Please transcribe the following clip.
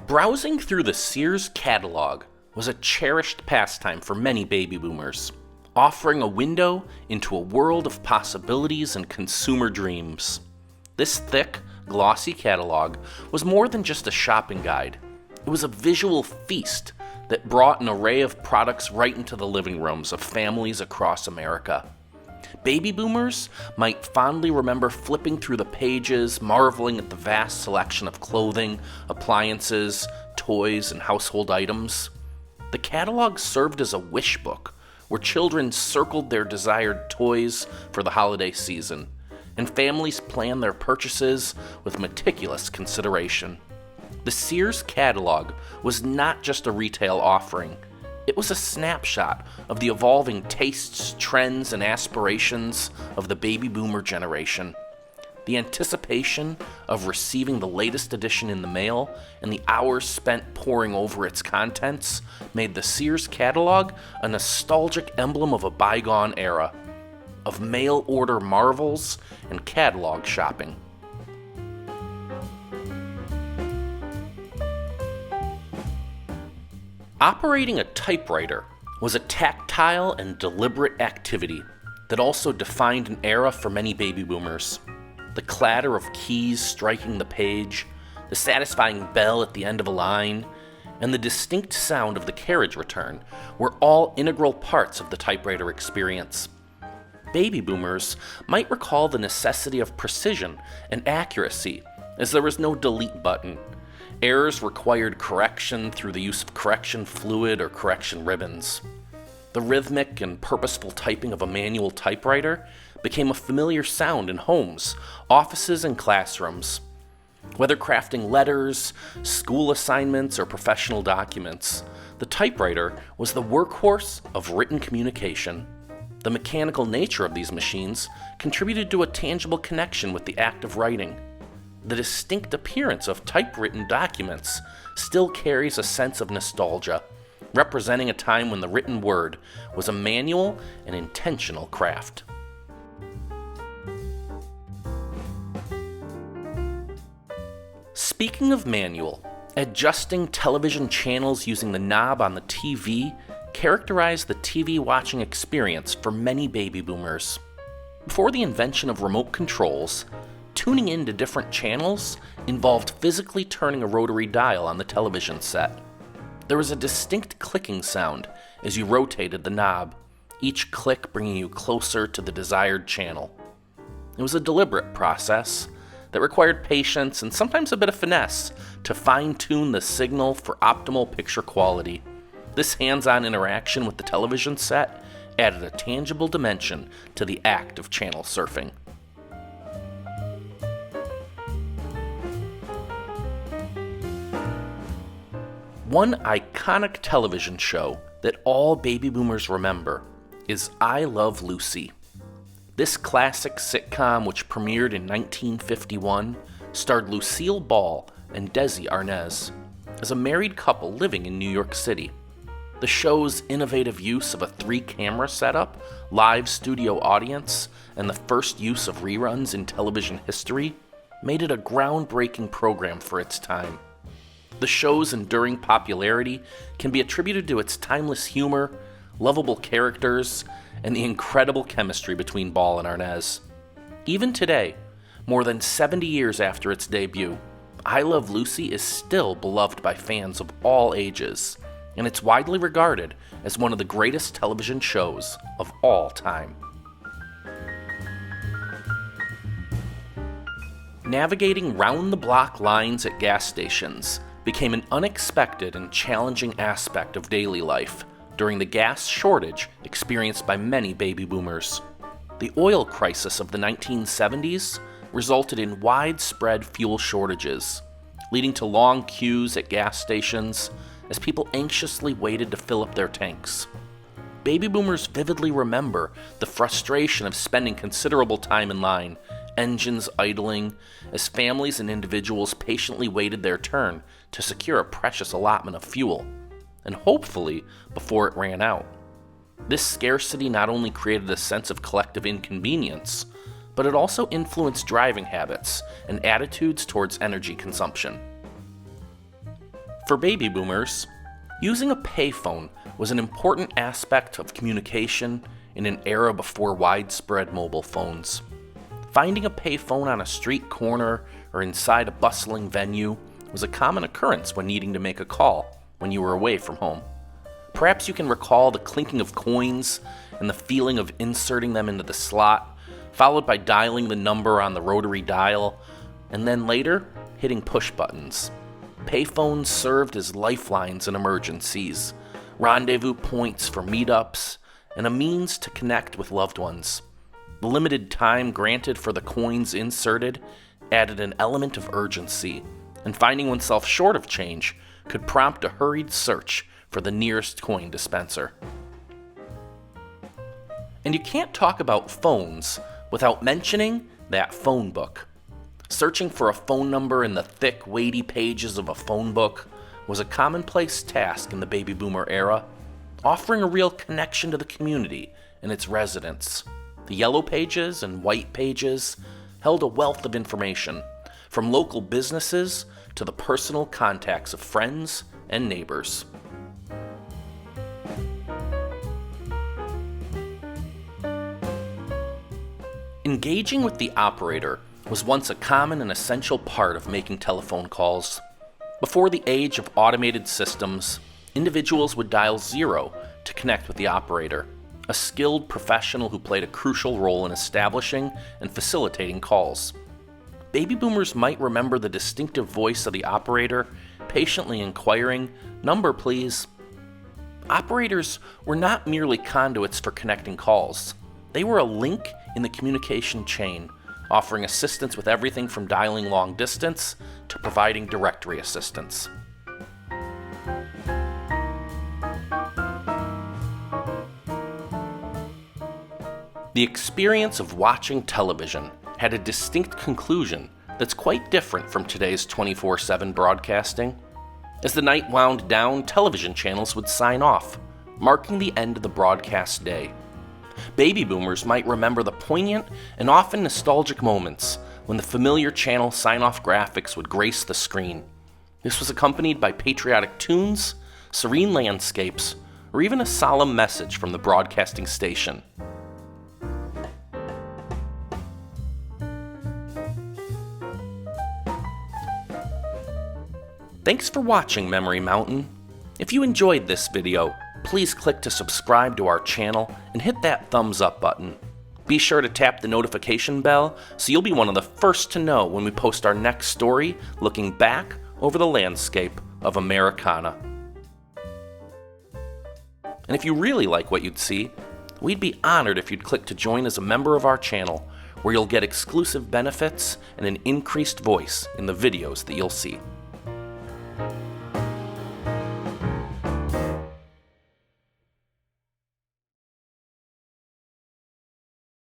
Browsing through the Sears Catalog was a cherished pastime for many baby boomers, offering a window into a world of possibilities and consumer dreams. This thick, glossy catalog was more than just a shopping guide. It was a visual feast that brought an array of products right into the living rooms of families across America. Baby boomers might fondly remember flipping through the pages, marveling at the vast selection of clothing, appliances, toys, and household items. The catalog served as a wish book, where children circled their desired toys for the holiday season, and families planned their purchases with meticulous consideration. The Sears Catalog was not just a retail offering. It was a snapshot of the evolving tastes, trends, and aspirations of the baby boomer generation. The anticipation of receiving the latest edition in the mail and the hours spent poring over its contents made the Sears Catalog a nostalgic emblem of a bygone era, of mail order marvels and catalog shopping. Operating a typewriter was a tactile and deliberate activity that also defined an era for many baby boomers. The clatter of keys striking the page, the satisfying bell at the end of a line, and the distinct sound of the carriage return were all integral parts of the typewriter experience. Baby boomers might recall the necessity of precision and accuracy, as there was no delete button. Errors required correction through the use of correction fluid or correction ribbons. The rhythmic and purposeful typing of a manual typewriter became a familiar sound in homes, offices, and classrooms. Whether crafting letters, school assignments, or professional documents, the typewriter was the workhorse of written communication. The mechanical nature of these machines contributed to a tangible connection with the act of writing. The distinct appearance of typewritten documents still carries a sense of nostalgia, representing a time when the written word was a manual and intentional craft. Speaking of manual, adjusting television channels using the knob on the TV characterized the TV watching experience for many baby boomers. Before the invention of remote controls, tuning into different channels involved physically turning a rotary dial on the television set. There was a distinct clicking sound as you rotated the knob, each click bringing you closer to the desired channel. It was a deliberate process that required patience and sometimes a bit of finesse to fine-tune the signal for optimal picture quality. This hands-on interaction with the television set added a tangible dimension to the act of channel surfing. One iconic television show that all baby boomers remember is I Love Lucy. This classic sitcom, which premiered in 1951, starred Lucille Ball and Desi Arnaz as a married couple living in New York City. The show's innovative use of a 3-camera setup, live studio audience, and the first use of reruns in television history made it a groundbreaking program for its time. The show's enduring popularity can be attributed to its timeless humor, lovable characters, and the incredible chemistry between Ball and Arnaz. Even today, more than 70 years after its debut, I Love Lucy is still beloved by fans of all ages, and it's widely regarded as one of the greatest television shows of all time. Navigating round-the-block lines at gas stations became an unexpected and challenging aspect of daily life during the gas shortage experienced by many baby boomers. The oil crisis of the 1970s resulted in widespread fuel shortages, leading to long queues at gas stations as people anxiously waited to fill up their tanks. Baby boomers vividly remember the frustration of spending considerable time in line, engines idling, as families and individuals patiently waited their turn to secure a precious allotment of fuel, and hopefully before it ran out. This scarcity not only created a sense of collective inconvenience, but it also influenced driving habits and attitudes towards energy consumption. For baby boomers, using a payphone was an important aspect of communication in an era before widespread mobile phones. Finding a payphone on a street corner or inside a bustling venue was a common occurrence when needing to make a call when you were away from home. Perhaps you can recall the clinking of coins and the feeling of inserting them into the slot, followed by dialing the number on the rotary dial, and then later hitting push buttons. Payphones served as lifelines in emergencies, rendezvous points for meetups, and a means to connect with loved ones. The limited time granted for the coins inserted added an element of urgency, and finding oneself short of change could prompt a hurried search for the nearest coin dispenser. And you can't talk about phones without mentioning that phone book. Searching for a phone number in the thick, weighty pages of a phone book was a commonplace task in the baby boomer era, offering a real connection to the community and its residents. The yellow pages and white pages held a wealth of information, from local businesses to the personal contacts of friends and neighbors. Engaging with the operator was once a common and essential part of making telephone calls. Before the age of automated systems, individuals would dial 0 to connect with the operator, a skilled professional who played a crucial role in establishing and facilitating calls. Baby boomers might remember the distinctive voice of the operator, patiently inquiring, "Number, please." Operators were not merely conduits for connecting calls. They were a link in the communication chain, offering assistance with everything from dialing long distance to providing directory assistance. The experience of watching television had a distinct conclusion that's quite different from today's 24/7 broadcasting. As the night wound down, television channels would sign off, marking the end of the broadcast day. Baby boomers might remember the poignant and often nostalgic moments when the familiar channel sign-off graphics would grace the screen. This was accompanied by patriotic tunes, serene landscapes, or even a solemn message from the broadcasting station. Thanks for watching Memory Mountain. If you enjoyed this video, please click to subscribe to our channel and hit that thumbs up button. Be sure to tap the notification bell so you'll be one of the first to know when we post our next story looking back over the landscape of Americana. And if you really like what you'd see, we'd be honored if you'd click to join as a member of our channel, where you'll get exclusive benefits and an increased voice in the videos that you'll see.